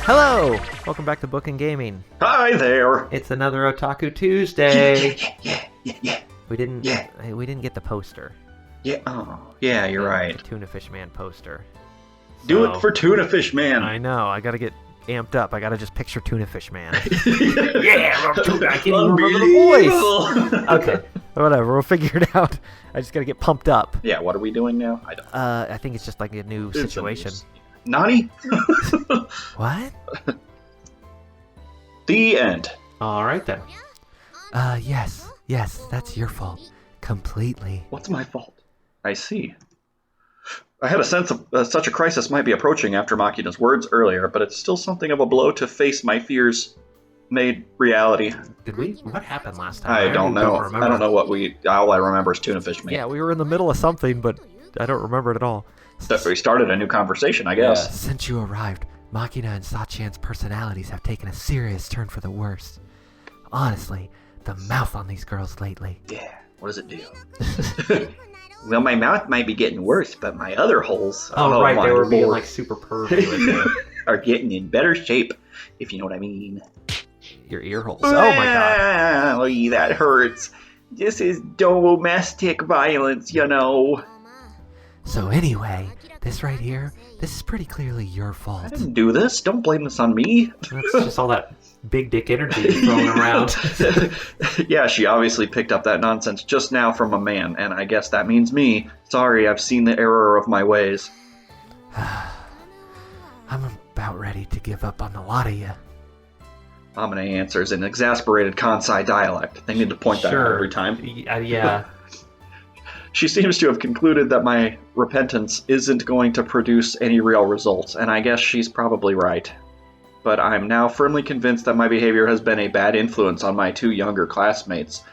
Hello! Welcome back to Bookend Gaming. Hi there. It's another Otaku Tuesday. Yeah. We didn't get the poster. Yeah. Oh, yeah. You're right. The Tuna Fish Man poster. Do it for Tuna Fish Man. I know. I gotta get amped up. I gotta just picture Tuna Fish Man. Yeah, I'm Tuna. I can't even remember the voice. Okay, whatever. We'll figure it out. I just gotta get pumped up. Yeah. What are we doing now? I don't. I think it's just like a new situation. Nani? What? The end. All right then. Yes, that's your fault. Completely. What's my fault? I see. I had a sense of such a crisis might be approaching after Makina's words earlier, but it's still something of a blow to face my fears made reality. What happened last time? I don't know. I don't know what all I remember is Tuna Fish Man. Yeah, we were in the middle of something, but I don't remember it at all. We started a new conversation, I guess. Yeah. Since you arrived, Makina and Sachan's personalities have taken a serious turn for the worse. Honestly, the mouth on these girls lately. Yeah, what does it do? Well, my mouth might be getting worse, but my other holes... Oh right, they were being like super pervy with it. Are getting in better shape, if you know what I mean. Your ear holes. Oh my god. Oh, that hurts. This is domestic violence, you know. So anyway, this right here, this is pretty clearly your fault. I didn't do this. Don't blame this on me. That's just all that big dick energy thrown around. Yeah, she obviously picked up that nonsense just now from a man, and I guess that means me. Sorry, I've seen the error of my ways. I'm about ready to give up on the lot of you. Amine answers in exasperated Kansai dialect. They need to point that out every time. Yeah. She seems to have concluded that my repentance isn't going to produce any real results, and I guess she's probably right. But I'm now firmly convinced that my behavior has been a bad influence on my two younger classmates.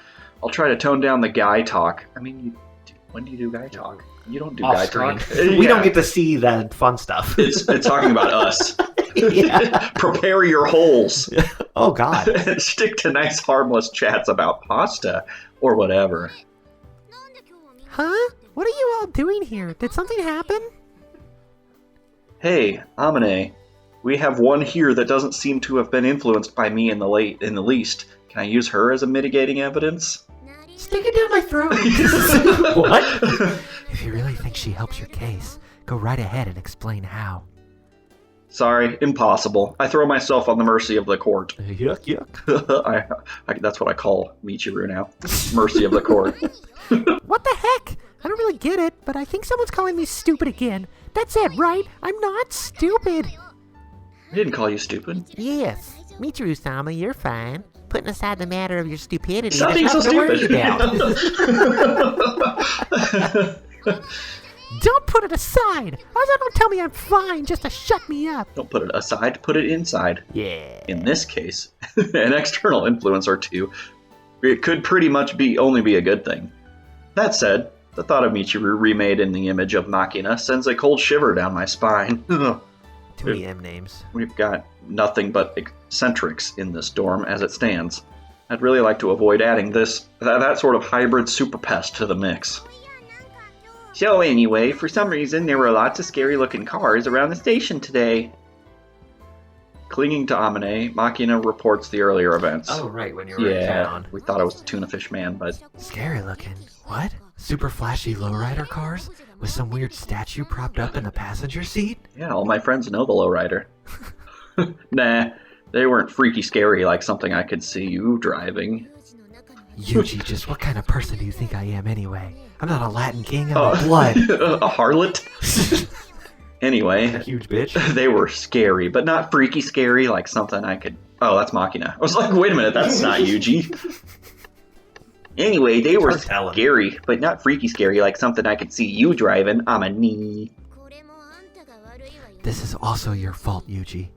I'll try to tone down the guy talk. I mean, when do you do guy talk? You don't do guy talk. We don't get to see that fun stuff. It's talking about us. Yeah. Prepare your holes. Oh, God. And stick to nice, harmless chats about pasta or whatever. Huh? What are you all doing here? Did something happen? Hey, Amine. We have one here that doesn't seem to have been influenced by me in the least. Can I use her as a mitigating evidence? Stick it down my throat. What? If you really think she helps your case, go right ahead and explain how. Sorry, impossible. I throw myself on the mercy of the court. Yuck. That's what I call Michiru now. Mercy of the court. What the heck? I don't really get it, but I think someone's calling me stupid again. That's it, right? I'm not stupid. I didn't call you stupid. Yes. Michiru-sama, you're fine. Putting aside the matter of your stupidity, Stop being so stupid. Don't put it aside. Also, don't tell me I'm fine just to shut me up. Don't put it aside, put it inside. Yeah. In this case, an external influence or two, it could pretty much only be a good thing. That said, the thought of Michiru remade in the image of Makina sends a cold shiver down my spine. Too many M names. We've got nothing but eccentrics in this dorm as it stands. I'd really like to avoid adding that sort of hybrid super pest to the mix. So anyway, for some reason there were lots of scary looking cars around the station today. Clinging to Amine, Makina reports the earlier events. Oh, right, when you were in town. We thought it was the Tuna Fish Man, but... Scary looking. What? Super flashy lowrider cars? With some weird statue propped up in the passenger seat? Yeah, all my friends know the lowrider. Nah, they weren't freaky scary like something I could see you driving. Yuji, just what kind of person do you think I am anyway? I'm not a Latin king, I'm a blood. A harlot? Anyway, a huge bitch. They were scary, but not freaky scary like something I could... Oh, that's Makina. I was like, wait a minute, that's not Yuji. Anyway, they were scary, but not freaky scary like something I could see you driving on a knee. This is also your fault, Yuji.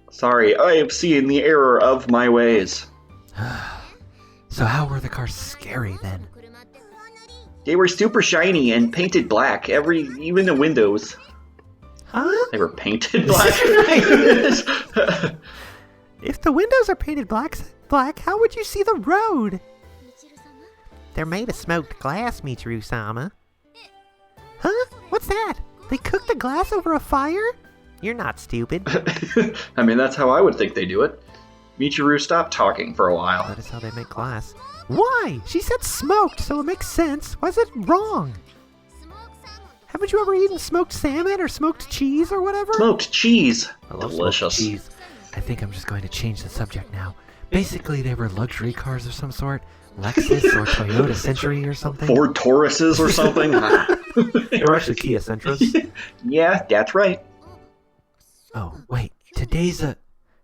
Sorry, I have seen the error of my ways. So how were the cars scary then? They were super shiny and painted black, even the windows. Huh? They were painted black. If the windows are painted black, how would you see the road? They're made of smoked glass, Michiru-sama. Huh? What's that? They cooked the glass over a fire? You're not stupid. I mean, that's how I would think they do it. Michiru stopped talking for a while. That is how they make glass. Why? She said smoked, so it makes sense. Why is it wrong? Haven't you ever eaten smoked salmon or smoked cheese or whatever? Smoked cheese. I love Delicious. smoked cheese. I think I'm just going to change the subject now. Basically, they were luxury cars of some sort. Lexus or Toyota Century or something. Ford Tauruses or something. They were actually Kia Sentras. Yeah, that's right. Oh, wait. Today's a...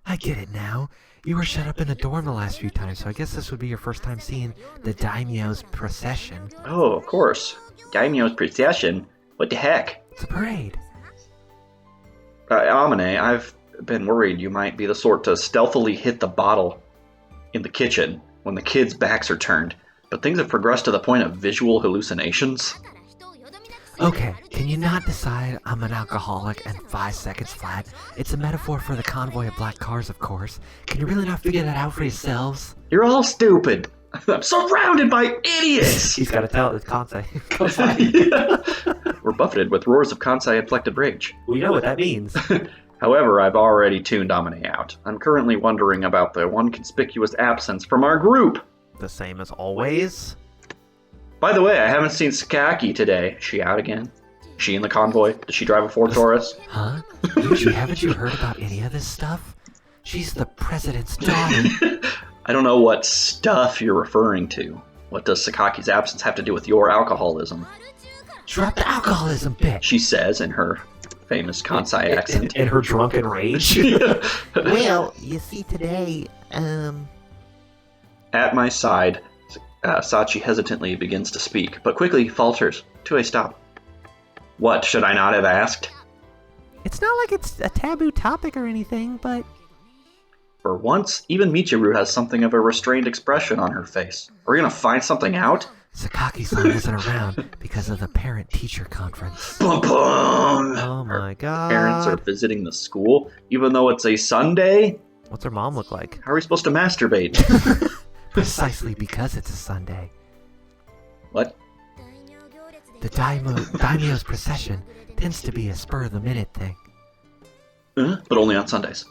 I get it now. You were shut up in the dorm the last few times, so I guess this would be your first time seeing the Daimyo's procession. Oh, of course. Daimyo's procession? What the heck? It's a parade. Amane, I've been worried you might be the sort to stealthily hit the bottle in the kitchen when the kids' backs are turned, but things have progressed to the point of visual hallucinations. Okay, can you not decide I'm an alcoholic and 5 seconds flat? It's a metaphor for the convoy of black cars, of course. Can you really not figure that out for yourselves? You're all stupid. I'm surrounded by idiots! He's got to tell it, Kansai. We're buffeted with roars of Kansai-inflected rage. We know what that means. However, I've already tuned Amane out. I'm currently wondering about the one conspicuous absence from our group. The same as always. By the way, I haven't seen Sakaki today. Is she out again? Is she in the convoy? Does she drive a Ford Taurus? Huh? Haven't you heard about any of this stuff? She's the president's daughter. I don't know what stuff you're referring to. What does Sakaki's absence have to do with your alcoholism? Drop the alcoholism bit. She says in her famous Kansai accent. In her drunken rage. Well, you see today, At my side, Sachi hesitantly begins to speak, but quickly falters to a stop. What, should I not have asked? It's not like it's a taboo topic or anything, but... For once, even Michiru has something of a restrained expression on her face. Are we gonna find something out? Sakaki-san isn't around because of the parent-teacher conference. Bum, bum. Oh my god. Parents are visiting the school, even though it's a Sunday? What's her mom look like? How are we supposed to masturbate? Precisely because it's a Sunday. What? The Daimyo's procession tends to be a spur-of-the-minute thing. But only on Sundays.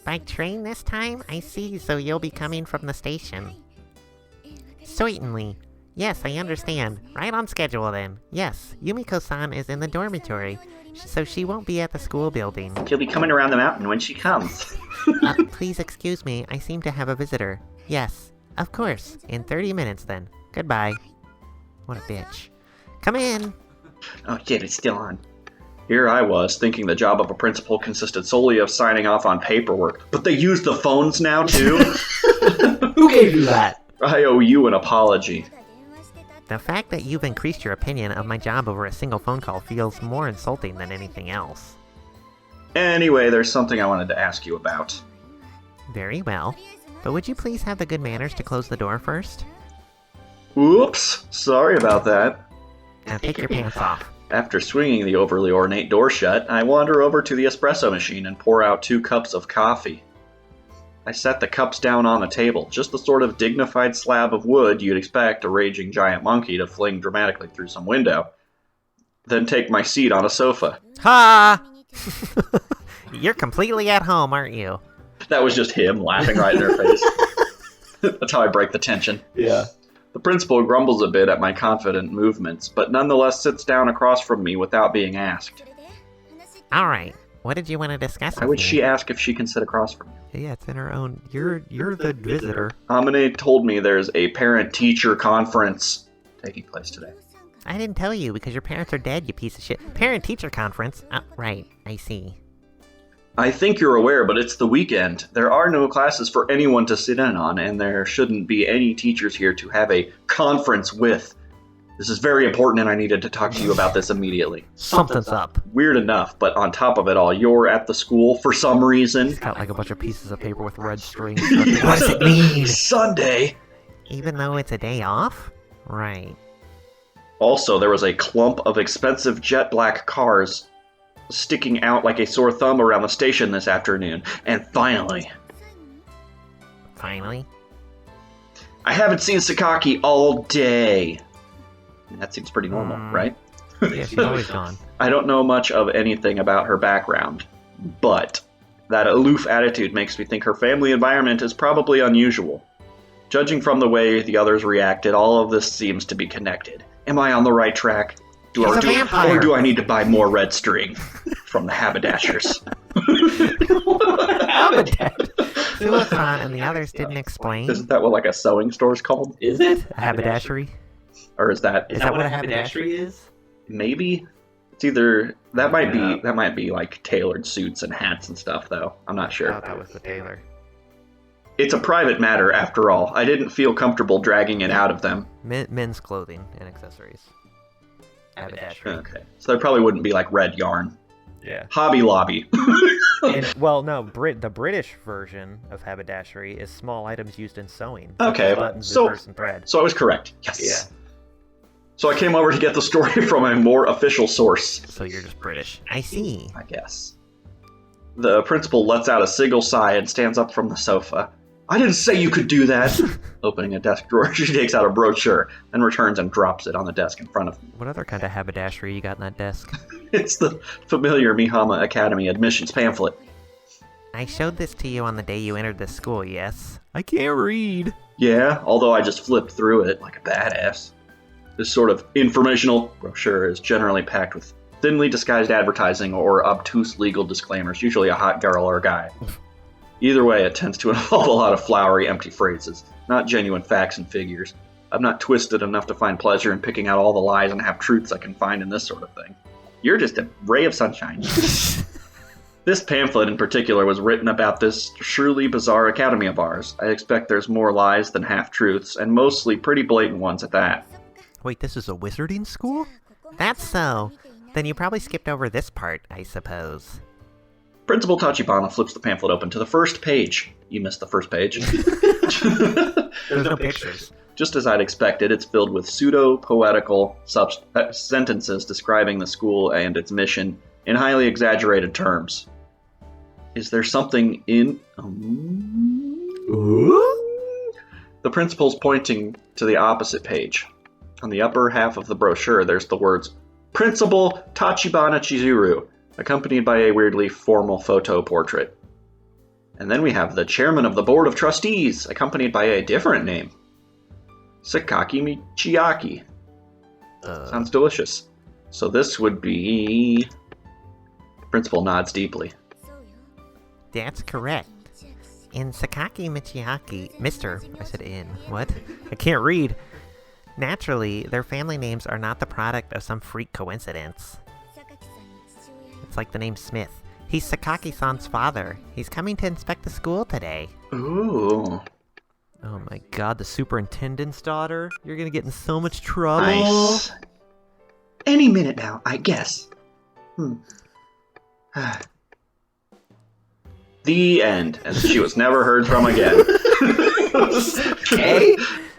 By train this time? I see, so you'll be coming from the station. Certainly. Yes, I understand. Right on schedule then. Yes, Yumiko-san is in the dormitory, so she won't be at the school building. She'll be coming around the mountain when she comes. Please excuse me, I seem to have a visitor. Yes, of course. In 30 minutes then. Goodbye. What a bitch. Come in! Oh shit, it's still on. Here I was, thinking the job of a principal consisted solely of signing off on paperwork. But they use the phones now, too? Who gave you that? I owe you an apology. The fact that you've increased your opinion of my job over a single phone call feels more insulting than anything else. Anyway, there's something I wanted to ask you about. Very well. But would you please have the good manners to close the door first? Oops, sorry about that. Now take your pants off. After swinging the overly ornate door shut, I wander over to the espresso machine and pour out 2 cups of coffee. I set the cups down on the table, just the sort of dignified slab of wood you'd expect a raging giant monkey to fling dramatically through some window. Then take my seat on a sofa. Ha! You're completely at home, aren't you? That was just him laughing right in her face. That's how I break the tension. Yeah. The principal grumbles a bit at my confident movements, but nonetheless sits down across from me without being asked. Alright, what did you want to discuss Why with would me? she ask if she can sit across from me? Yeah, it's in her own... You're the visitor. Amane told me there's a parent-teacher conference taking place today. I didn't tell you because your parents are dead, you piece of shit. Parent-teacher conference? Right, I see. I think you're aware, but it's the weekend. There are no classes for anyone to sit in on, and there shouldn't be any teachers here to have a conference with. This is very important, and I needed to talk to you about this immediately. Something's up. Weird enough, but on top of it all, you're at the school for some reason. He's got like a bunch of pieces of paper with red strings. What does it mean? Sunday! Even though it's a day off? Right. Also, there was a clump of expensive jet black cars sticking out like a sore thumb around the station this afternoon. And finally... Finally? I haven't seen Sakaki all day. That seems pretty normal, right? Yeah, she's always gone. I don't know much of anything about her background, but that aloof attitude makes me think her family environment is probably unusual. Judging from the way the others reacted, all of this seems to be connected. Am I on the right track? Or do I need to buy more red string from the haberdashers? Suicide and the others didn't explain. Isn't that what like a sewing store's called? Is it? A haberdashery? Or is that what a haberdashery is? Maybe? It's either that might be like tailored suits and hats and stuff though. I'm not sure. I thought that was the tailor. It's a private matter after all. I didn't feel comfortable dragging it out of them. Men's clothing and accessories. Haberdashery. Okay. So there probably wouldn't be like red yarn. Yeah. Hobby Lobby. The British version of haberdashery is small items used in sewing. Okay, buttons, so zippers, and thread. I was correct. Yes. Yeah. So I came over to get the story from a more official source. So you're just British. I see. I guess. The principal lets out a single sigh and stands up from the sofa. I didn't say you could do that! Opening a desk drawer, she takes out a brochure, then returns and drops it on the desk in front of me. What other kind of haberdashery you got in that desk? It's the familiar Mihama Academy admissions pamphlet. I showed this to you on the day you entered the school, yes? I can't read. Yeah, although I just flipped through it like a badass. This sort of informational brochure is generally packed with thinly disguised advertising or obtuse legal disclaimers, usually a hot girl or a guy. Either way, it tends to involve a lot of flowery, empty phrases, not genuine facts and figures. I'm not twisted enough to find pleasure in picking out all the lies and half-truths I can find in this sort of thing. You're just a ray of sunshine. This pamphlet in particular was written about this truly bizarre academy of ours. I expect there's more lies than half-truths, and mostly pretty blatant ones at that. Wait, this is a wizarding school? That's so. Then you probably skipped over this part, I suppose. Principal Tachibana flips the pamphlet open to the first page. You missed the first page. There's no pictures. Just as I'd expected, it's filled with pseudo-poetical sentences describing the school and its mission in highly exaggerated terms. Is there something in... The principal's pointing to the opposite page. On the upper half of the brochure, there's the words, Principal Tachibana Chizuru, accompanied by a weirdly formal photo portrait. And then we have the chairman of the board of trustees, accompanied by a different name. Sakaki Michiaki. Sounds delicious. So this would be... The principal nods deeply. That's correct. In Sakaki Michiaki... I said in. What? I can't read. Naturally, their family names are not the product of some freak coincidence. It's like the name Smith. He's Sakaki-san's father. He's coming to inspect the school today. Ooh. Oh my god, the superintendent's daughter? You're gonna get in so much trouble. Nice. Any minute now, I guess. The end. And she was never heard from again. Okay.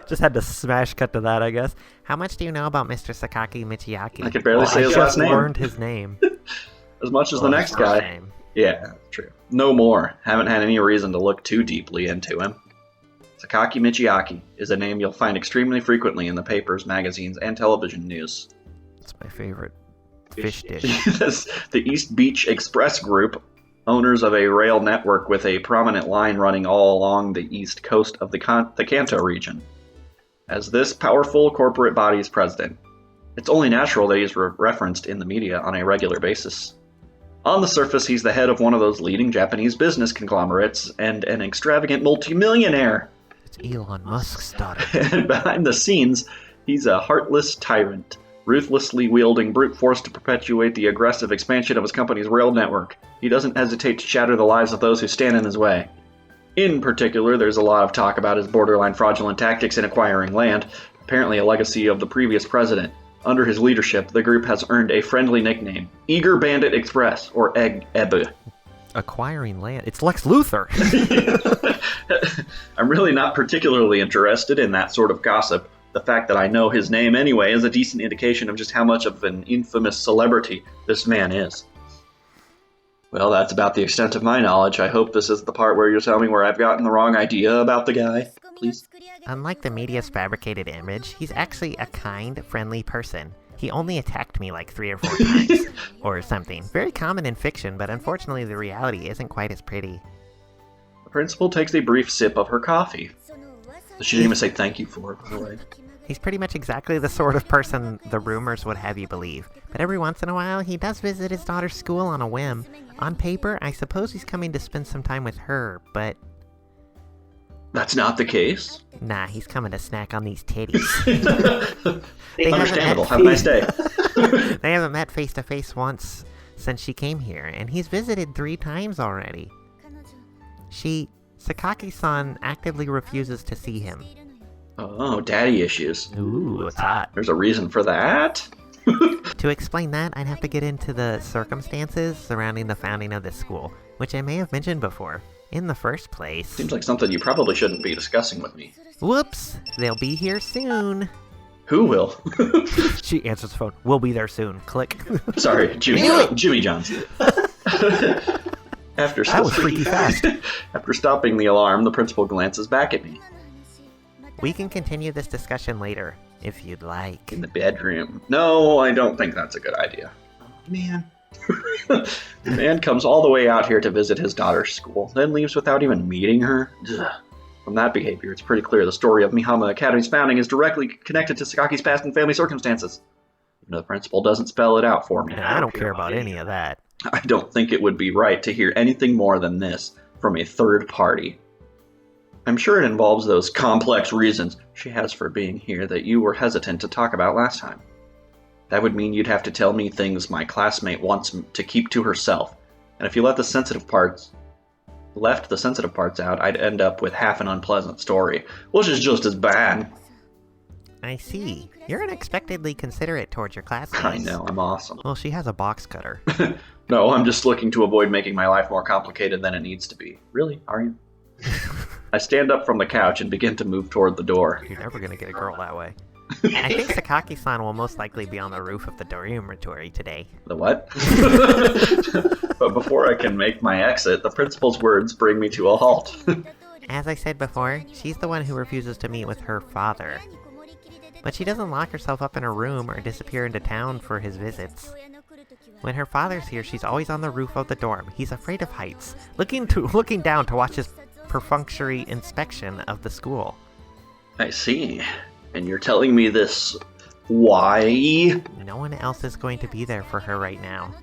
Just had to smash cut to that, I guess. How much do you know about Mr. Sakaki Michiaki? I could barely say his last I name. learned his name. As much as the next guy. Name. Yeah, that's true. No more. Haven't had any reason to look too deeply into him. Sakaki Michiaki is a name you'll find extremely frequently in the papers, magazines, and television news. It's my favorite fish dish. The East Beach Express Group, owners of a rail network with a prominent line running all along the east coast of the Kanto region. As this powerful corporate body's president, it's only natural that he's referenced in the media on a regular basis. On the surface, he's the head of one of those leading Japanese business conglomerates and an extravagant multimillionaire. It's Elon Musk's daughter. And behind the scenes, he's a heartless tyrant, ruthlessly wielding brute force to perpetuate the aggressive expansion of his company's rail network. He doesn't hesitate to shatter the lives of those who stand in his way. In particular, there's a lot of talk about his borderline fraudulent tactics in acquiring land, apparently a legacy of the previous president. Under his leadership, the group has earned a friendly nickname, Eager Bandit Express, or EBE. Acquiring land. It's Lex Luthor. I'm really not particularly interested in that sort of gossip. The fact that I know his name anyway is a decent indication of just how much of an infamous celebrity this man is. Well, that's about the extent of my knowledge. I hope this is the part where you'll tell me where I've gotten the wrong idea about the guy. Please? Unlike the media's fabricated image, he's actually a kind, friendly person. He only attacked me like 3 or 4 times, or something. Very common in fiction, but unfortunately the reality isn't quite as pretty. The principal takes a brief sip of her coffee. She didn't even say thank you for it, by the way. He's pretty much exactly the sort of person the rumors would have you believe. But every once in a while, he does visit his daughter's school on a whim. On paper, I suppose he's coming to spend some time with her, but... That's not the case. Nah, he's coming to snack on these titties. Understandable. Have a nice day. They haven't met face-to-face once since she came here, and he's visited 3 times already. Sakaki-san actively refuses to see him. Oh, daddy issues. Ooh, it's hot. There's a reason for that? To explain that, I'd have to get into the circumstances surrounding the founding of this school, which I may have mentioned before. In the first place... Seems like something you probably shouldn't be discussing with me. Whoops! They'll be here soon. Who will? She answers the phone. We'll be there soon. Click. Sorry, Jimmy Johns. That was freaky fast. After stopping the alarm, the principal glances back at me. We can continue this discussion later, if you'd like. In the bedroom. No, I don't think that's a good idea. Oh, man. The man comes all the way out here to visit his daughter's school, then leaves without even meeting her. Ugh. From that behavior, it's pretty clear the story of Mihama Academy's founding is directly connected to Sakaki's past and family circumstances. Even though the principal doesn't spell it out for me. I don't care about any of that. I don't think it would be right to hear anything more than this from a third party. I'm sure it involves those complex reasons she has for being here that you were hesitant to talk about last time. That would mean you'd have to tell me things my classmate wants to keep to herself, and if you left the sensitive parts out, I'd end up with half an unpleasant story, which is just as bad. I see. You're unexpectedly considerate towards your classmates. I know, I'm awesome. Well, she has a box cutter. No, I'm just looking to avoid making my life more complicated than it needs to be. Really? Are you? I stand up from the couch and begin to move toward the door. You're never gonna get a girl that way. I think Sakaki-san will most likely be on the roof of the dormitory today. The what? But before I can make my exit, the principal's words bring me to a halt. As I said before, she's the one who refuses to meet with her father. But she doesn't lock herself up in her room or disappear into town for his visits. When her father's here, she's always on the roof of the dorm. He's afraid of heights, looking down to watch his perfunctory inspection of the school. I see. And you're telling me this... why? No one else is going to be there for her right now.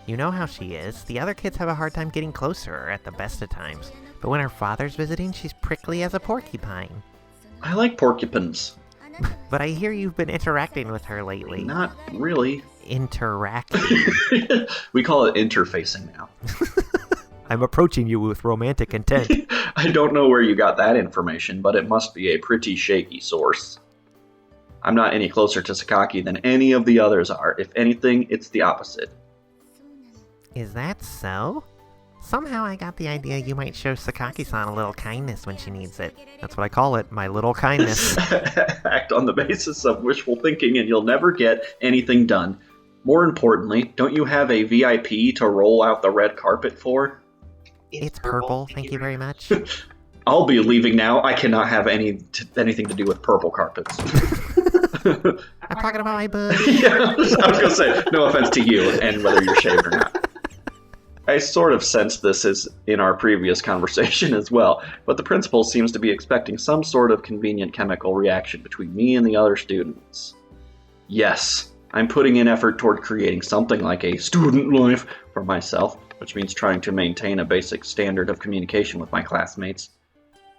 You know how she is. The other kids have a hard time getting close to her at the best of times. But when her father's visiting, she's prickly as a porcupine. I like porcupines. But I hear you've been interacting with her lately. Not really. Interacting. We call it interfacing now. I'm approaching you with romantic intent. I don't know where you got that information, but it must be a pretty shaky source. I'm not any closer to Sakaki than any of the others are. If anything, it's the opposite. Is that so? Somehow I got the idea you might show Sakaki-san a little kindness when she needs it. That's what I call it, my little kindness. Act on the basis of wishful thinking and you'll never get anything done. More importantly, don't you have a VIP to roll out the red carpet for? It's purple, thank you very much. I'll be leaving now. I cannot have anything to do with purple carpets. I'm talking about my boob. Yeah, I was going to say, no offense to you and whether you're shaved or not. I sort of sensed this as in our previous conversation as well, but the principal seems to be expecting some sort of convenient chemical reaction between me and the other students. Yes, I'm putting in effort toward creating something like a student life for myself, which means trying to maintain a basic standard of communication with my classmates.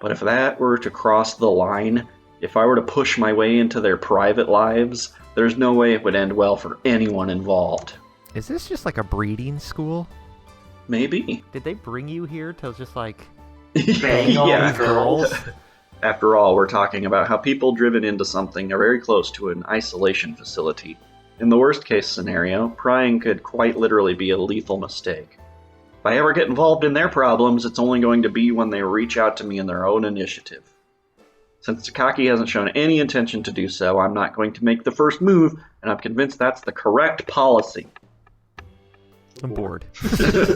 But if that were to cross the line, if I were to push my way into their private lives, there's no way it would end well for anyone involved. Is this just like a breeding school? Maybe. Did they bring you here to just like Bang all these girls? After all, we're talking about how people driven into something are very close to an isolation facility. In the worst case scenario, prying could quite literally be a lethal mistake. If I ever get involved in their problems, it's only going to be when they reach out to me in their own initiative. Since Sakaki hasn't shown any intention to do so, I'm not going to make the first move, and I'm convinced that's the correct policy. I'm bored.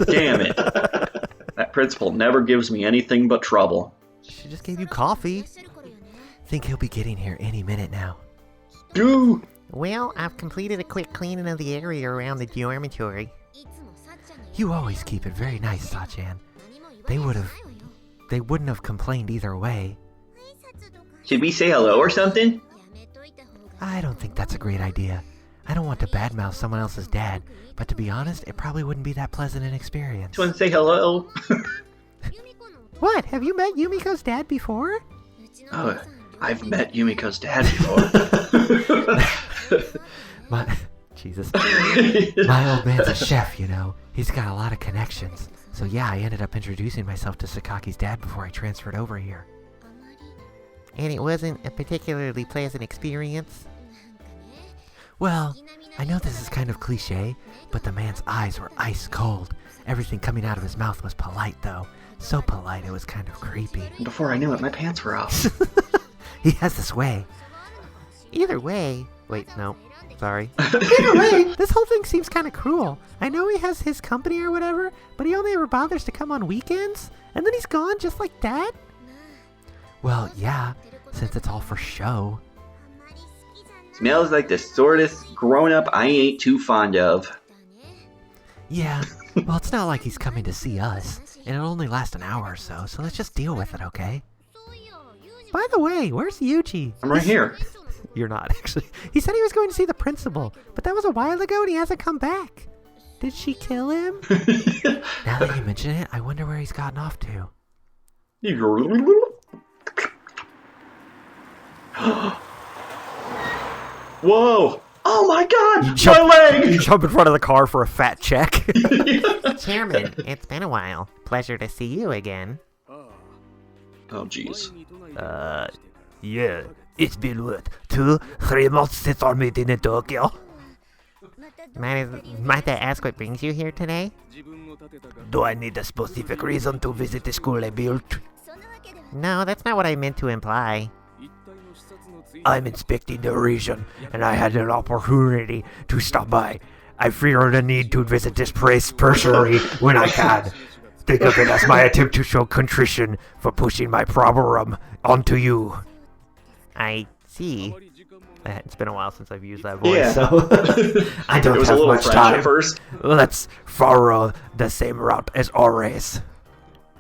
Damn it. That principal never gives me anything but trouble. She just gave you coffee. Think he'll be getting here any minute now. Dude! Well, I've completed a quick cleaning of the area around the dormitory. You always keep it very nice, Sachan. They wouldn't have complained either way. Should we say hello or something? I don't think that's a great idea. I don't want to badmouth someone else's dad, but to be honest, it probably wouldn't be that pleasant an experience. Just want to say hello. What? Have you met Yumiko's dad before? Oh, I've met Yumiko's dad before. Jesus. My old man's a chef, you know. He's got a lot of connections. So yeah, I ended up introducing myself to Sakaki's dad before I transferred over here. And it wasn't a particularly pleasant experience? Well, I know this is kind of cliche, but the man's eyes were ice cold. Everything coming out of his mouth was polite, though. So polite it was kind of creepy. Before I knew it, my pants were off. He has this way. Either way... Wait, no. Sorry. Either way, this whole thing seems kind of cruel. I know he has his company or whatever, but he only ever bothers to come on weekends? And then he's gone just like that? Well, yeah, since it's all for show. Smells like the sortest grown-up I ain't too fond of. Yeah, well, it's not like he's coming to see us, and it'll only last an hour or so, so let's just deal with it, okay? By the way, where's Yuji? I'm right here. You're not, actually. He said he was going to see the principal, but that was a while ago and he hasn't come back. Did she kill him? Now that you mention it, I wonder where he's gotten off to. Whoa! Oh my god! My leg! You jump in front of the car for a fat check. Chairman, it's been a while. Pleasure to see you again. Oh jeez. Yeah. It's been what, 2-3 months since our meeting in Tokyo? Might I ask what brings you here today? Do I need a specific reason to visit the school I built? No, that's not what I meant to imply. I'm inspecting the region, and I had an opportunity to stop by. I feel the need to visit this place personally when I can. Think of it as my attempt to show contrition for pushing my problem onto you. I see. It's been a while since I've used that voice, Yeah. so I don't have much time. First. Let's follow the same route as always.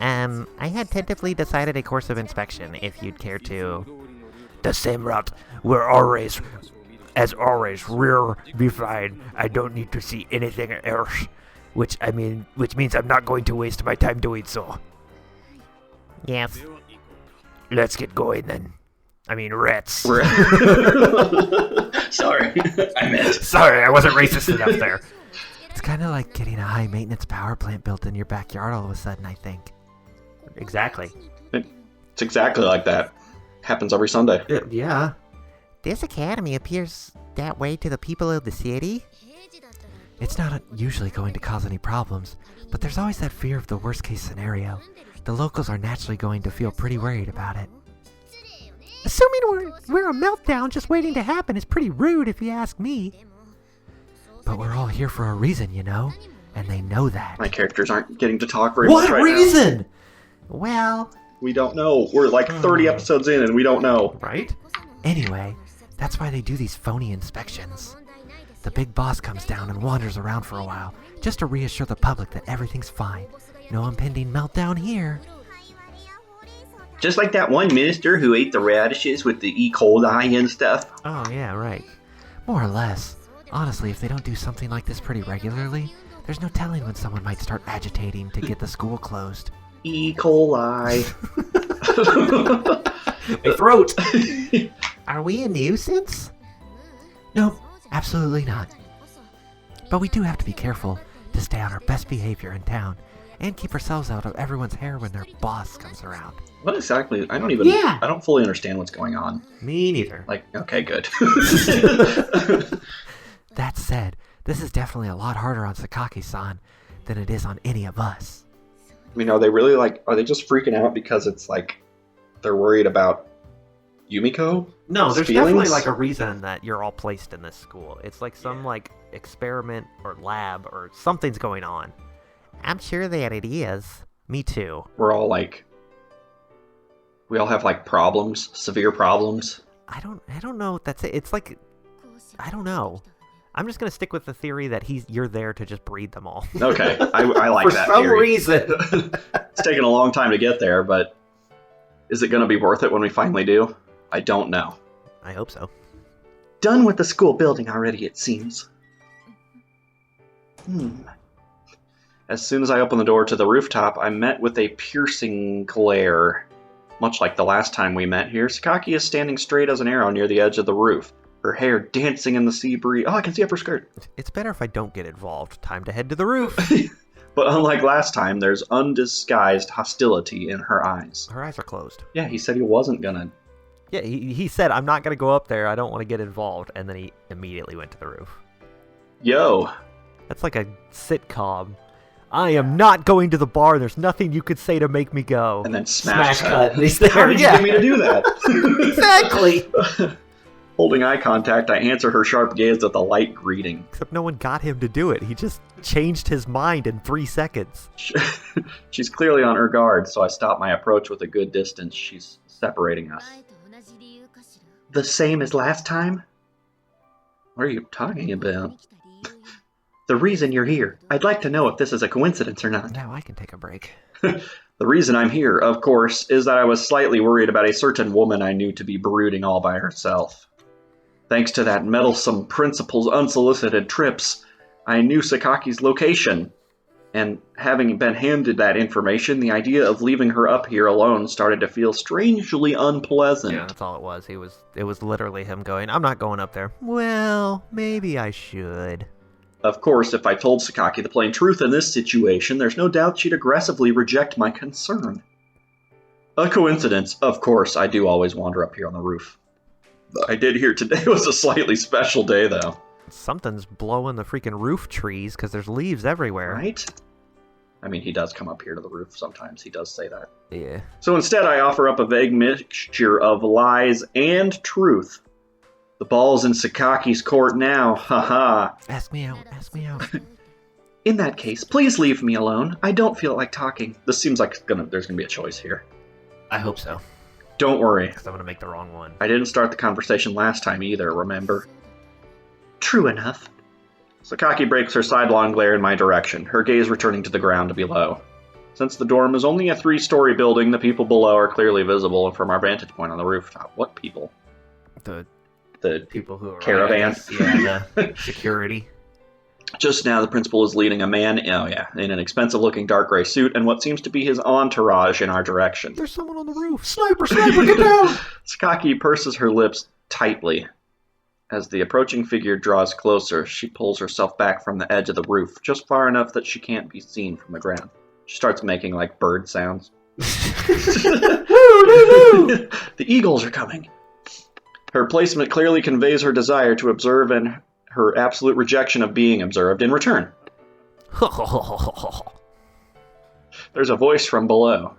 I had tentatively decided a course of inspection, if you'd care to... The same route. We're always, as always, rear be fine. I don't need to see anything else. Which means I'm not going to waste my time doing so. Yes. Let's get going then. I mean, rats. Sorry, I meant. Sorry, I wasn't racist enough there. It's kind of like getting a high-maintenance power plant built in your backyard all of a sudden, I think. Exactly. It's exactly like that. Happens every Sunday. Yeah. This academy appears that way to the people of the city? It's not usually going to cause any problems, but there's always that fear of the worst-case scenario. The locals are naturally going to feel pretty worried about it. Assuming we're a meltdown just waiting to happen is pretty rude if you ask me. But we're all here for a reason, you know? And they know that. My characters aren't getting to talk very much right reason? Well... We don't know. We're like 30 episodes in and we don't know. Right? Anyway, that's why they do these phony inspections. The big boss comes down and wanders around for a while, just to reassure the public that everything's fine. No impending meltdown here. Just like that one minister who ate the radishes with the E. coli and stuff. Oh, yeah, right. More or less. Honestly, if they don't do something like this pretty regularly, there's no telling when someone might start agitating to get the school closed. E. coli. My throat! Are we a nuisance? Nope, absolutely not. But we do have to be careful to stay on our best behavior in town and keep ourselves out of everyone's hair when their boss comes around. What exactly? I don't fully understand what's going on. Me neither. Like, okay, good. That said, this is definitely a lot harder on Sakaki-san than it is on any of us. I mean, are they just freaking out because it's like they're worried about Yumiko? No, there's feelings? definitely like a reason that you're all placed in this school. It's like some like experiment or lab or something's going on. I'm sure that it is. Me too. We're all like, we all have like problems, severe problems. I don't know if that's it. It's like I don't know. I'm just gonna stick with the theory that you're there to just breed them all. Okay, I like For that some theory. reason. It's taken a long time to get there, but is it going to be worth it when we finally do? I don't know. I hope so. Done with the school building already, it seems. As soon as I opened the door to the rooftop, I met with a piercing glare. Much like the last time we met here, Sakaki is standing straight as an arrow near the edge of the roof, her hair dancing in the sea breeze. Oh, I can see up her skirt. It's better if I don't get involved. Time to head to the roof. But unlike last time, there's undisguised hostility in her eyes. Her eyes are closed. Yeah, he said he wasn't gonna. Yeah, he said, I'm not going to go up there. I don't want to get involved. And then he immediately went to the roof. Yo. That's like a sitcom. I am not going to the bar. There's nothing you could say to make me go. And then smash cut. And he's there. How did you get me to do that? Exactly. Holding eye contact, I answer her sharp gaze with a light greeting. Except no one got him to do it. He just changed his mind in 3 seconds. She's clearly on her guard, so I stop my approach with a good distance. She's separating us. The same as last time? What are you talking about? The reason you're here. I'd like to know if this is a coincidence or not. Now I can take a break. The reason I'm here, of course, is that I was slightly worried about a certain woman I knew to be brooding all by herself. Thanks to that meddlesome principal's unsolicited trips, I knew Sakaki's location. And having been handed that information, the idea of leaving her up here alone started to feel strangely unpleasant. Yeah, that's all it was. It was literally him going, I'm not going up there. Well, maybe I should. Of course, if I told Sakaki the plain truth in this situation, there's no doubt she'd aggressively reject my concern. A coincidence. Of course, I do always wander up here on the roof. I did hear today was a slightly special day, though. Something's blowing the freaking roof trees because there's leaves everywhere. Right? I mean, he does come up here to the roof sometimes. He does say that. Yeah. So instead, I offer up a vague mixture of lies and truth. The ball's in Sakaki's court now. Haha. Ask me out. In that case, please leave me alone. I don't feel like talking. This seems like there's gonna be a choice here. I hope so. Don't worry. Because I'm going to make the wrong one. I didn't start the conversation last time either, remember? True enough. Sakaki breaks her sidelong glare in my direction, her gaze returning to the ground below. Since the dorm is only a 3-story building, the people below are clearly visible from our vantage point on the rooftop. What people? The people who are caravans. Yeah, the security. Just now, the principal is leading a man, in an expensive-looking dark gray suit and what seems to be his entourage in our direction. There's someone on the roof. Sniper, get down! Sakaki purses her lips tightly. As the approaching figure draws closer, she pulls herself back from the edge of the roof, just far enough that she can't be seen from the ground. She starts making, bird sounds. The eagles are coming. Her placement clearly conveys her desire to observe and her absolute rejection of being observed in return. There's a voice from below.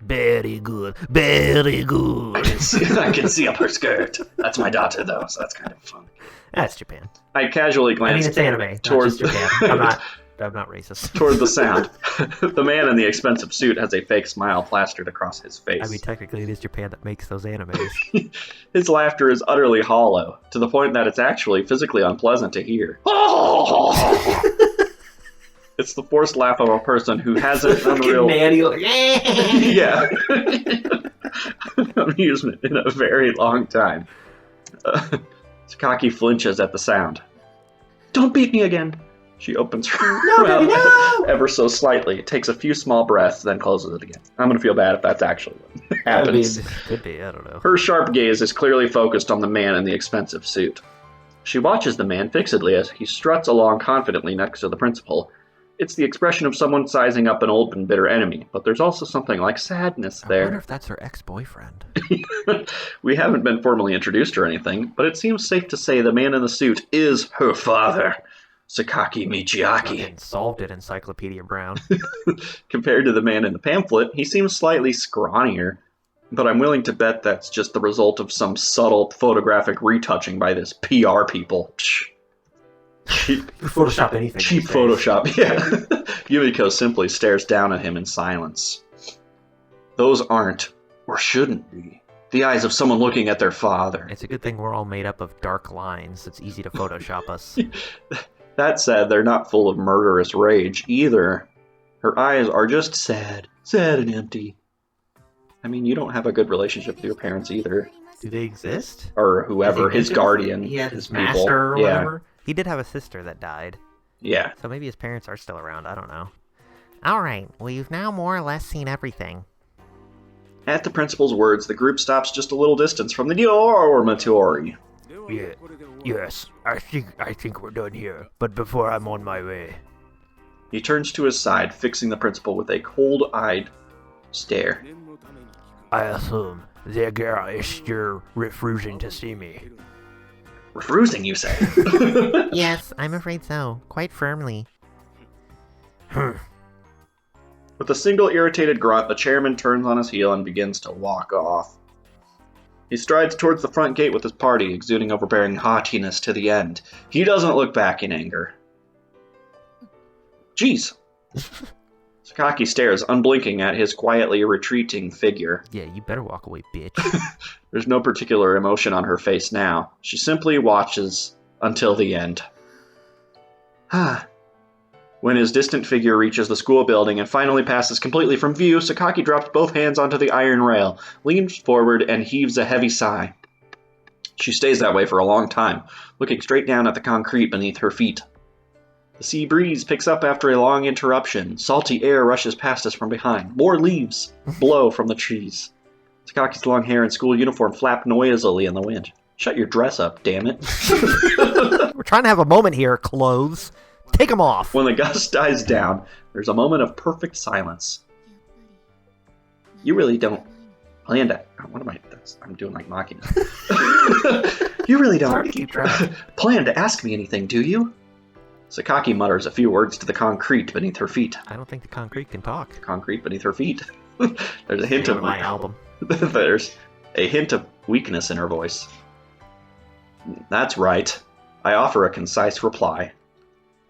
Very good, very good. I can see up her skirt. That's my daughter, though, so that's kind of fun. That's Japan. I casually glance. It's anime, towards not just Japan. I'm not racist. Toward the sound. The man in the expensive suit has a fake smile plastered across his face. I mean, technically, it is Japan that makes those animes. His laughter is utterly hollow, to the point that it's actually physically unpleasant to hear. It's the forced laugh of a person who hasn't unreal... Yeah. Amusement in a very long time. Sakaki flinches at the sound. Don't beat me again. She opens her mouth ever so slightly, takes a few small breaths, then closes it again. I'm going to feel bad if that's actually what happens. I mean, could be, I don't know. Her sharp gaze is clearly focused on the man in the expensive suit. She watches the man fixedly as he struts along confidently next to the principal. It's the expression of someone sizing up an old and bitter enemy, but there's also something like sadness there. I wonder if that's her ex-boyfriend. We haven't been formally introduced or anything, but it seems safe to say the man in the suit is her father. Sakaki Michiaki. Solved it, Encyclopedia Brown. Compared to the man in the pamphlet, he seems slightly scrawnier, but I'm willing to bet that's just the result of some subtle photographic retouching by this PR people. Cheap Photoshop anything. Cheap Photoshop, yeah. Yumiko simply stares down at him in silence. Those aren't, or shouldn't be, The eyes of someone looking at their father. It's a good thing we're all made up of dark lines. It's easy to Photoshop us. That said, they're not full of murderous rage either. Her eyes are just sad. Sad and empty. I mean, you don't have a good relationship with your parents either. Do they exist? Or whoever, his guardian. He had his his master or people. whatever. He did have a sister that died. Yeah. So maybe his parents are still around. I don't know. Alright, well you've now more or less seen everything. At the principal's words, the group stops just a little distance from the dormitory. Yeah. Yes, I think we're done here. But before I'm on my way. He turns to his side, fixing the principal with a cold-eyed stare. I assume the girl is still refusing to see me. Refusing, you say? Yes, I'm afraid so. Quite firmly. With a single irritated grunt, the chairman turns on his heel and begins to walk off. He strides towards the front gate with his party, exuding overbearing haughtiness to the end. He doesn't look back in anger. Jeez. Sakaki stares, unblinking at his quietly retreating figure. Yeah, you better walk away, bitch. There's no particular emotion on her face now. She simply watches until the end. When his distant figure reaches the school building and finally passes completely from view, Sakaki drops both hands onto the iron rail, leans forward, and heaves a heavy sigh. She stays that way for a long time, looking straight down at the concrete beneath her feet. The sea breeze picks up after a long interruption. Salty air rushes past us from behind. More leaves blow from the trees. Sakaki's long hair and school uniform flap noisily in the wind. Shut your dress up, damn it. We're trying to have a moment here, clothes. Take them off. When the gust dies down, there's a moment of perfect silence. You really don't plan to... What am I... I'm doing like mocking. You really don't plan to ask me anything, do you? Sakaki mutters a few words to the concrete beneath her feet. I don't think the concrete can talk. Concrete beneath her feet. There's a hint of... my album. There's a hint of weakness in her voice. That's right. I offer a concise reply.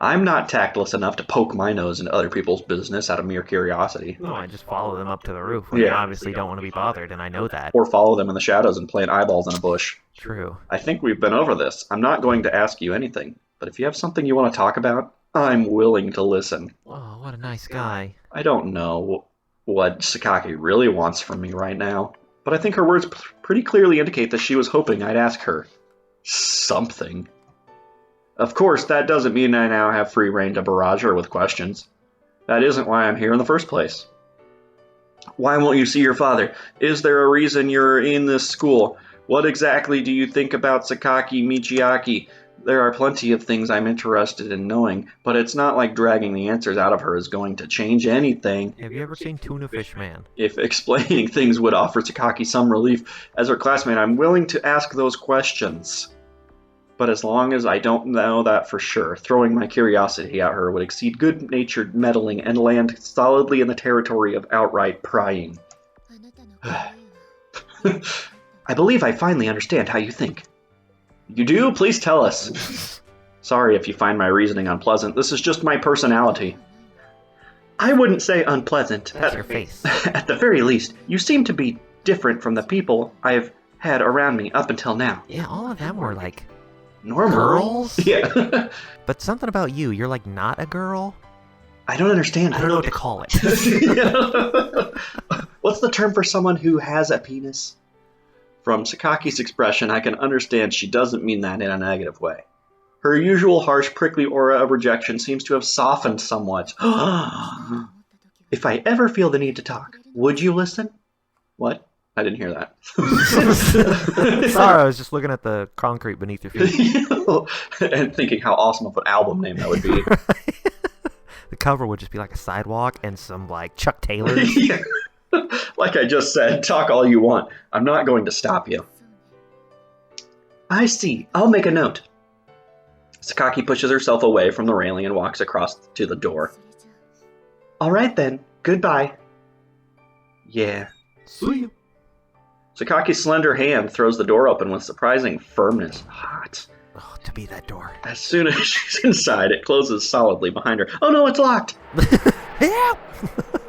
I'm not tactless enough to poke my nose into other people's business out of mere curiosity. No, I just follow them up to the roof when they obviously don't want to be bothered, and I know that. Or follow them in the shadows and plant eyeballs in a bush. True. I think we've been over this. I'm not going to ask you anything, but if you have something you want to talk about, I'm willing to listen. Oh, what a nice guy. I don't know what Sakaki really wants from me right now, but I think her words pretty clearly indicate that she was hoping I'd ask her something. Of course, that doesn't mean I now have free rein to barrage her with questions. That isn't why I'm here in the first place. Why won't you see your father? Is there a reason you're in this school? What exactly do you think about Sakaki Michiaki? There are plenty of things I'm interested in knowing, but it's not like dragging the answers out of her is going to change anything. Have you ever seen Tuna Fish Man? If explaining things would offer Sakaki some relief, as her classmate, I'm willing to ask those questions. But as long as I don't know that for sure, throwing my curiosity at her would exceed good-natured meddling and land solidly in the territory of outright prying. I believe I finally understand how you think. You do? Please tell us. Sorry if you find my reasoning unpleasant. This is just my personality. I wouldn't say unpleasant. That's your face. At the very least, you seem to be different from the people I've had around me up until now. Yeah, all of them were like... Normal? Girls? Yeah. But something about you, you're like not a girl? I don't understand. I don't know what to call it. What's the term for someone who has a penis? From Sakaki's expression, I can understand she doesn't mean that in a negative way. Her usual harsh, prickly aura of rejection seems to have softened somewhat. If I ever feel the need to talk, would you listen? What? I didn't hear that. Sorry, I was just looking at the concrete beneath your feet. And thinking how awesome of an album name that would be. The cover would just be like a sidewalk and some like Chuck Taylors. Yeah. Like I just said, talk all you want. I'm not going to stop you. I see. I'll make a note. Sakaki pushes herself away from the railing and walks across to the door. All right then. Goodbye. Yeah. See you. Sakaki's slender hand throws the door open with surprising firmness. Hot. Oh, to be that door. As soon as she's inside, it closes solidly behind her. Oh no, it's locked! Help!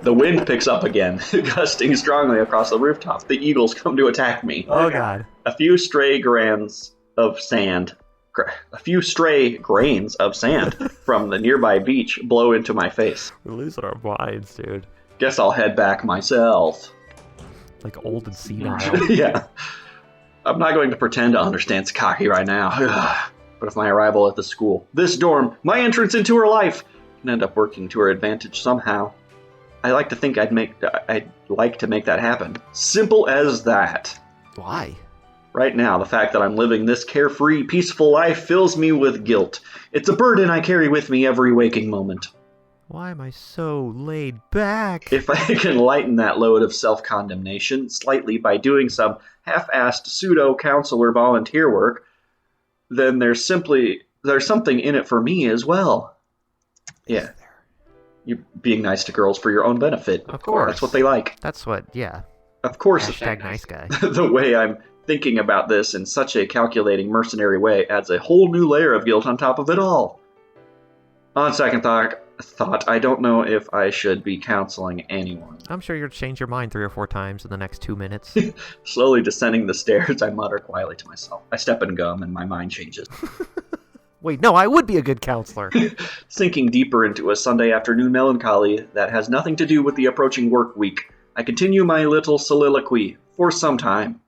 The wind picks up again, gusting strongly across the rooftop. The eagles come to attack me. Oh god. A few stray grains of sand from the nearby beach blow into my face. We're losing our minds, dude. Guess I'll head back myself. Like old and senile. Yeah. I'm not going to pretend to understand Sakaki right now. But if my arrival at the school, this dorm, my entrance into her life, can end up working to her advantage somehow, I like to think I'd like to make that happen. Simple as that. Why? Right now, the fact that I'm living this carefree, peaceful life fills me with guilt. It's a burden I carry with me every waking moment. Why am I so laid back? If I can lighten that load of self-condemnation slightly by doing some half-assed pseudo-counselor volunteer work, then there's something in it for me as well. Yeah. You're being nice to girls for your own benefit. Of course. That's what they like. That's what, yeah. Of course. Hashtag nice guy. The way I'm thinking about this in such a calculating, mercenary way adds a whole new layer of guilt on top of it all. On second thought, I don't know if I should be counseling anyone. I'm sure you'll change your mind 3 or 4 times in the next 2 minutes. Slowly descending the stairs, I mutter quietly to myself. I step in gum and my mind changes. Wait, no, I would be a good counselor. Sinking deeper into a Sunday afternoon melancholy that has nothing to do with the approaching work week, I continue my little soliloquy for some time.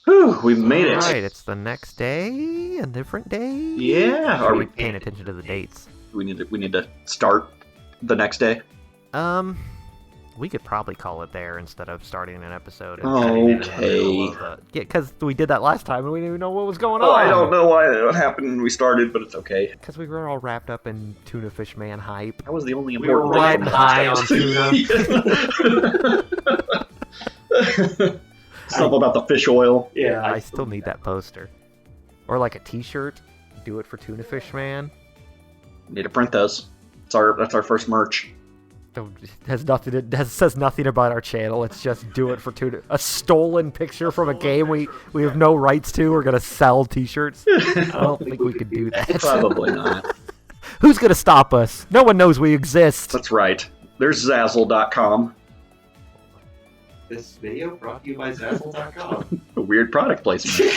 Whew, we've made it. Alright, it's the next day, a different day. Yeah. Are we paying attention to the dates? We need to start the next day. We could probably call it there instead of starting an episode. Okay. Yeah, because we did that last time and we didn't even know what was going on. Oh, I don't know what happened when we started, but it's okay. Because we were all wrapped up in Tuna Fish Man hype. That was the only We were important riding thing. high on tuna. Stuff about the fish oil. Yeah, I still need that poster. Or like a t-shirt. Do it for Tuna Fish Man. Need to print those. That's our first merch. It says nothing about our channel. It's just do it for tuna. A stolen picture from a game we have no rights to. We're gonna sell t-shirts. I don't think we could do that. Probably not. Who's gonna stop us? No one knows we exist. That's right. There's Zazzle.com. This video brought to you by Zazzle.com. A weird product placement.